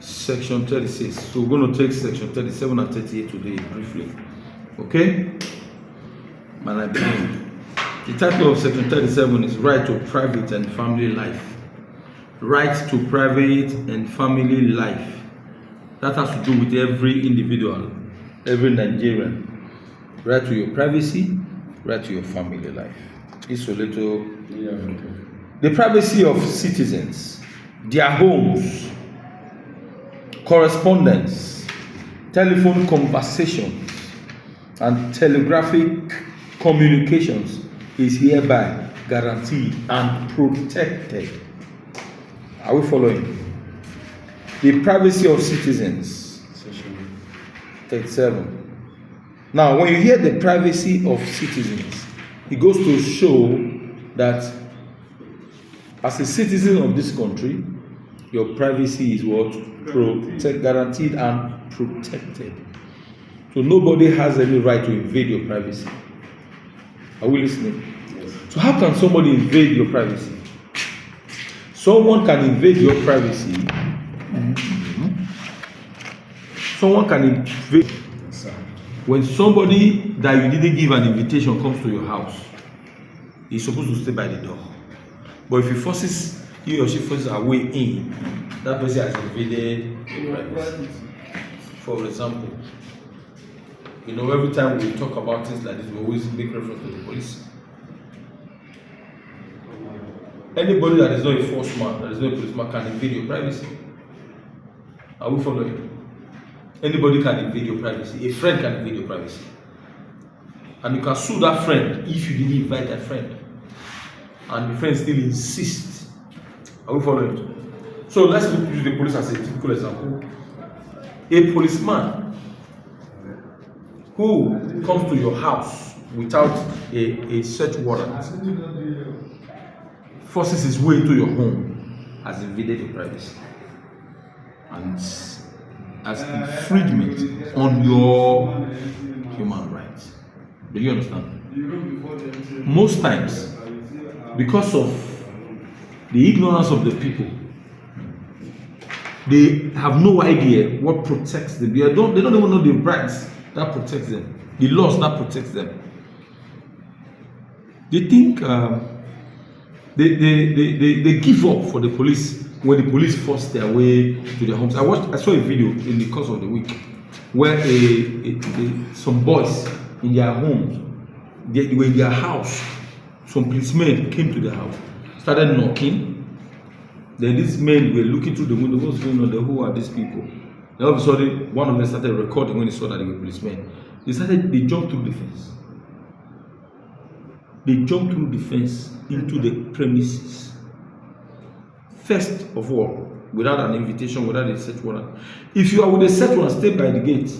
Section 36. So we're going to take section 37 and 38 today briefly. Okay? And I begin. The title of section 37 is Right to Private and Family Life. Right to private and family life. That has to do with every individual, every Nigerian. Right to your privacy, right to your family life. It's a little. The privacy of citizens, their homes, correspondence, telephone conversations, and telegraphic communications is hereby guaranteed and protected. Are we following? The privacy of citizens. Section 37. Now, when you hear the privacy of citizens, it goes to show that as a citizen of this country, your privacy is what? Guaranteed and protected. So nobody has any right to invade your privacy. Are we listening? Yes. So how can somebody invade your privacy? Someone can invade your privacy. Someone can invade when somebody that you didn't give an invitation comes to your house. He's supposed to stay by the door. But if he or she forces a way in, that person has invaded your privacy. For example, every time we talk about things like this, we always make reference to the police. Anybody that is not a force man, that is not a policeman, can invade your privacy. Are we following? Anybody can invade your privacy. A friend can invade your privacy. And you can sue that friend if you didn't invite that friend. And the friend still insists. Are we following? So let's use the police as a typical example. A policeman who comes to your house without a search warrant, forces his way into your home, has invaded your privacy and as infringement on your human rights. Do you understand? Most times, because of the ignorance of the people, they have no idea what protects them. They don't even know the rights that protects them, the laws that protects them. They think they give up for the police when the police force their way to their homes. I saw a video in the course of the week where some boys in their homes, they were in their house. Some policemen came to their house, started knocking. Then these men were looking through the window. What's going on there? Who are these people? Then all of a sudden, one of them started recording when he saw that they were policemen. They jumped through the fence. They jumped through the fence into the premises. First of all, without an invitation, without a search warrant. If you are with a search warrant, stay by the gate.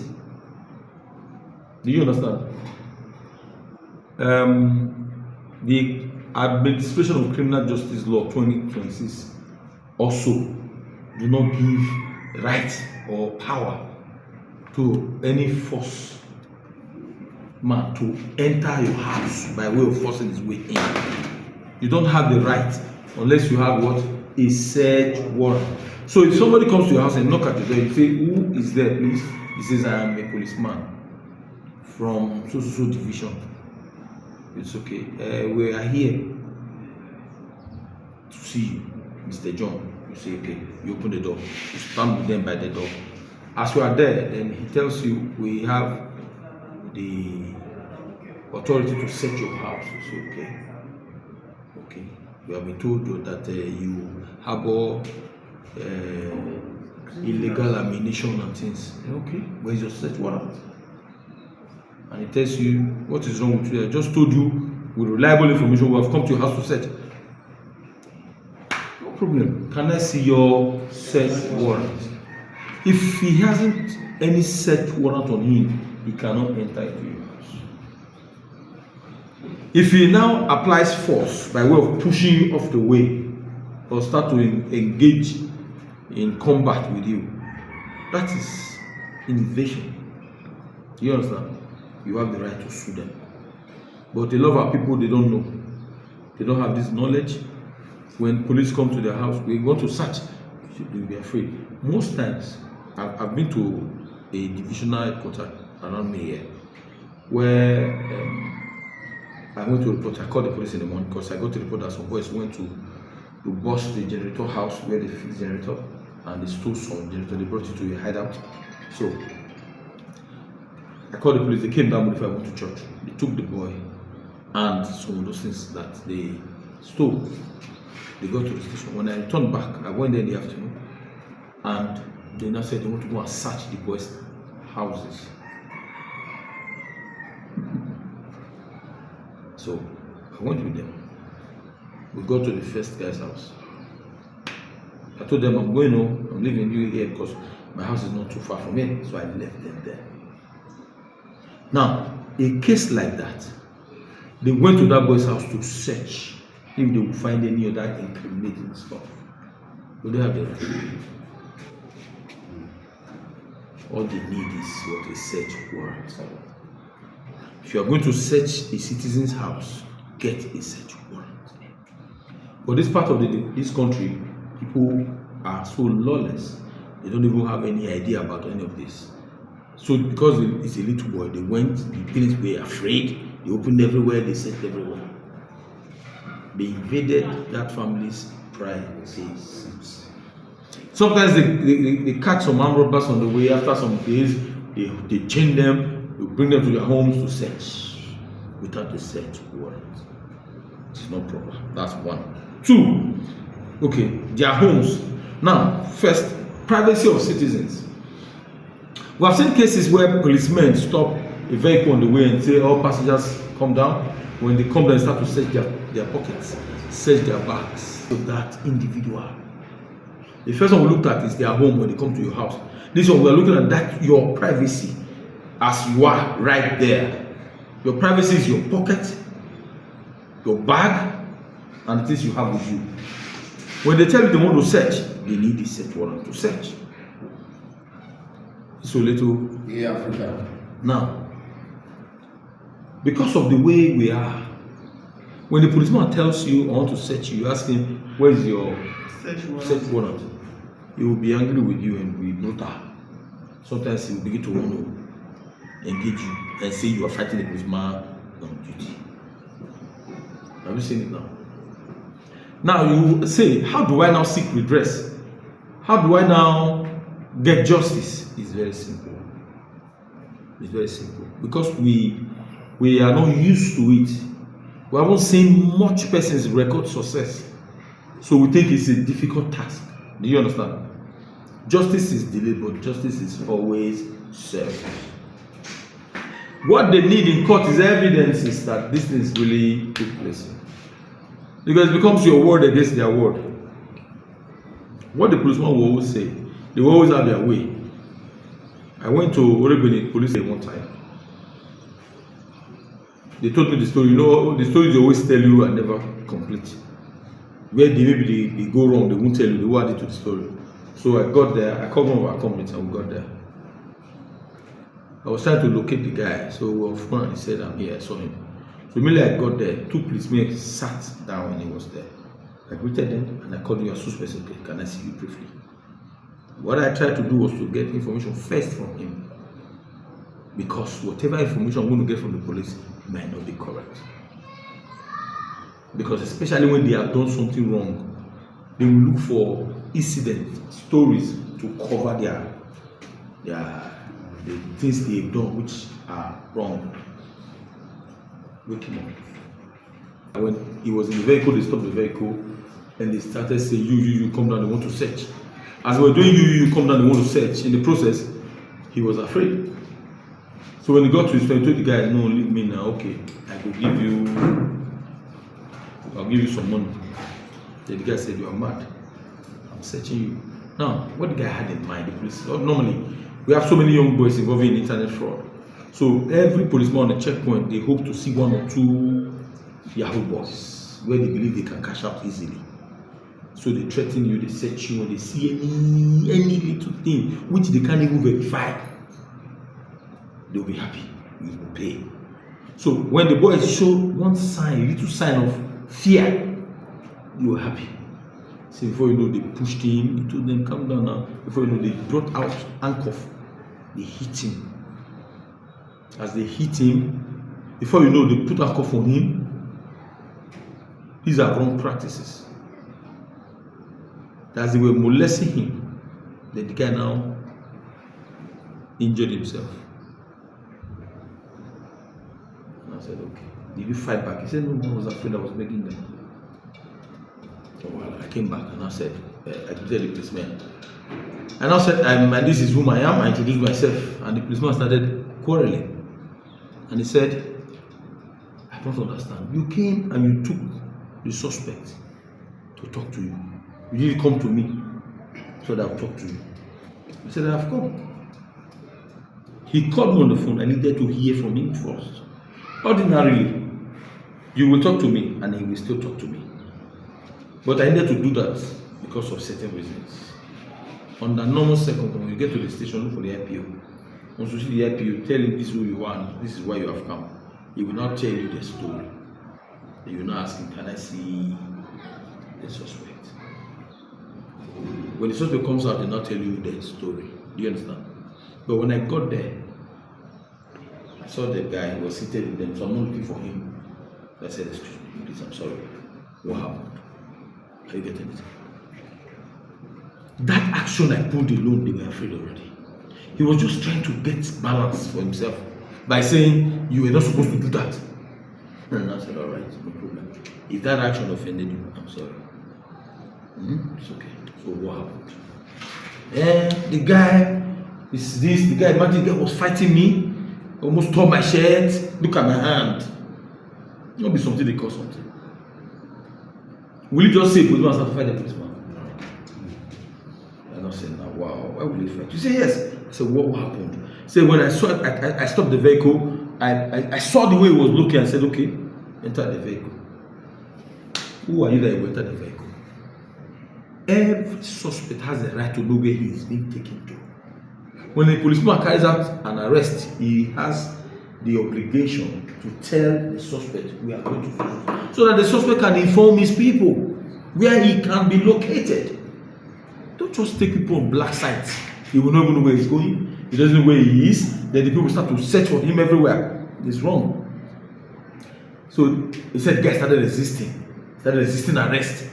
Do you understand? The Administration of Criminal Justice Law 2026 also do not give right or power to any force man to enter your house by way of forcing his way in. You don't have the right unless you have what? A search warrant. So if somebody comes to your house and knock at the door, you say, who is there, please? He says, I am a policeman from so division. It's okay. We are here to see you, Mr. John. You say, okay. You open the door. You stand with them by the door. As you are there, then he tells you, we have the authority to search your house. You say, okay. Okay. We have been told that you harbor illegal ammunition and things. Okay. Where is your search warrant? And he tells you, what is wrong with you? I just told you with reliable information, we have come to your house to search. No problem. Can I see your search warrant? If he hasn't any search warrant on him, he cannot enter into your house. If he now applies force by way of pushing you off the way or start to engage in combat with you, that is invasion. Do you understand? You have the right to sue them. But a lot of our people, they don't know. They don't have this knowledge. When police come to their house, we want to search. You'll be afraid. Most times, I've been to a divisional headquarters around me here, where I went to report. I called the police in the morning because I got to report that some boys went to bust the generator house where they fix the generator, and they stole some generator. They brought it to a hideout. So I called the police. They came down before I went to church. They took the boy and some of those things that they stole. They got to the station. When I returned back, I went there in the afternoon, and they now said they want to go and search the boys' houses. So I went with them. We got to the first guy's house. I told them, I'm going home, I'm leaving you here because my house is not too far from here. So I left them there. Now, a case like that, they went to that boy's house to search if they would find any other incriminating stuff. But they have the right. All they need is what a search warrant. If you are going to search a citizen's house, get a search warrant. But this part of this country, people are so lawless, they don't even have any idea about any of this. So because it's a little boy, they went, the parents were afraid, they opened everywhere, they searched everywhere. They invaded that family's privacy. Sometimes they catch some armed robbers on the way. After some days, they chain them, they bring them to their homes to search without a search warrant. It's not proper. That's one. Two, okay, their homes. Now, first, privacy of citizens. We have seen cases where policemen stop a vehicle on the way and say, all passengers come down. When they come down, they start to search their pockets, search their bags. So that individual. The first one we looked at is their home when they come to your house. This one, we're looking at that, your privacy, as you are right there. Your privacy is your pocket, your bag, and the things you have with you. When they tell you they want to search, they need a search warrant to search. So little. Yeah, Africa. Now, because of the way we are, when the policeman tells you, I want to search you, you ask him, where is your search warrant? He will be angry with you and be brutal. Sometimes he will begin to want to engage you and say you are fighting the policeman on duty. Have you seen it now? Now you say, how do I now seek redress? How do I now get justice? It's very simple. It's very simple. Because we are not used to it. We haven't seen much persons record success. So we think it's a difficult task. Do you understand? Justice is delayed, but justice is always served. What they need in court is evidences that this thing really took place. Because it becomes your word against their word. What the policeman will always say, they will always have their way. I went to Orebene police station one time. They told me the story. You know, the stories they always tell you and never complete. Where maybe they go wrong, they won't tell you. They will add it to the story. So I got there. I called one of our companies and we got there. I was trying to locate the guy. So we were front. He said, I'm here. I saw him. So immediately I got there. Two policemen sat down when he was there. I greeted them and I called him a suspect. Okay, can I see you briefly? What I tried to do was to get information first from him. Because whatever information I'm going to get from the police might not be correct. Because especially when they have done something wrong, they will look for incidents, stories to cover the things they've done which are wrong. Wake him up. When he was in the vehicle, they stopped the vehicle and they started saying, you come down, they want to search. As we were doing you come down, they want to search. In the process, he was afraid. So when he got to his friend, he told the guy, no, leave me now. Okay, I'll give you some money. Then the guy said, you are mad. I'm searching you. Now, what the guy had in mind, the police, normally, we have so many young boys involved in internet fraud. So every policeman on the checkpoint, they hope to see one or two Yahoo boys where they believe they can cash out easily. So they threaten you, they search you, when they see any little thing which they can't even verify, they'll be happy. You will pay. So when the boys show one sign, a little sign of fear, you are happy. See, before you know, they pushed him. He told them, "Calm down now." Before you know, they brought out handcuff. They hit him. As they hit him, before you know, they put handcuff on him. These are wrong practices. As they were molesting him, then the guy now injured himself. And I said, "Okay, did you fight back?" He said, "No, I was afraid. I was begging them." So I came back and I said, I told the policeman. And I said, and this is whom I am. I introduced myself, and the policeman started quarreling. And he said, "I don't understand. You came and you took the suspect to talk to you. You didn't come to me so that I'll talk to you." I said, "I have come." He called me on the phone. I needed to hear from him first. Ordinarily, you will talk to me and he will still talk to me. But I needed to do that because of certain reasons. Under normal circumstances, when you get to the station, look for the IPO. Once you see the IPO, tell him this is who you are, this is why you have come. He will not tell you the story. You will not ask him, "Can I see the suspect?" When the suspect comes out, they will not tell you the story. Do you understand? But when I got there, I saw the guy who was seated with them, so I'm not looking for him. I said, "Excuse me, please, I'm sorry. What happened? Are you getting it?" That action I pulled alone, they were afraid already. He was just trying to get balance for himself by saying, "You were not supposed to do that." And I said, "All right, no problem. If that action offended you, I'm sorry." It's okay. So what happened? The guy is this. The guy, imagine, the guy was fighting me, almost tore my shirt. Look at my hand. It won't be something they call something. Will you just say policeman start to fight the policeman? And I said, "Now, wow, why will he fight?" You say, "Yes." I said, what happened?" Say, when I saw it, I stopped the vehicle. I saw the way he was looking. I said, "Okay, enter the vehicle." Who are you that you enter the vehicle? Every suspect has the right to know where he is being taken to. When a policeman carries out an arrest, he has the obligation to tell the suspect, "We are going to visit," so that the suspect can inform his people where he can be located. Don't just take people on black sites. He will not even know where he's going. He doesn't know where he is. Then the people start to search for him everywhere. It's wrong. So he said the guy started resisting arrest.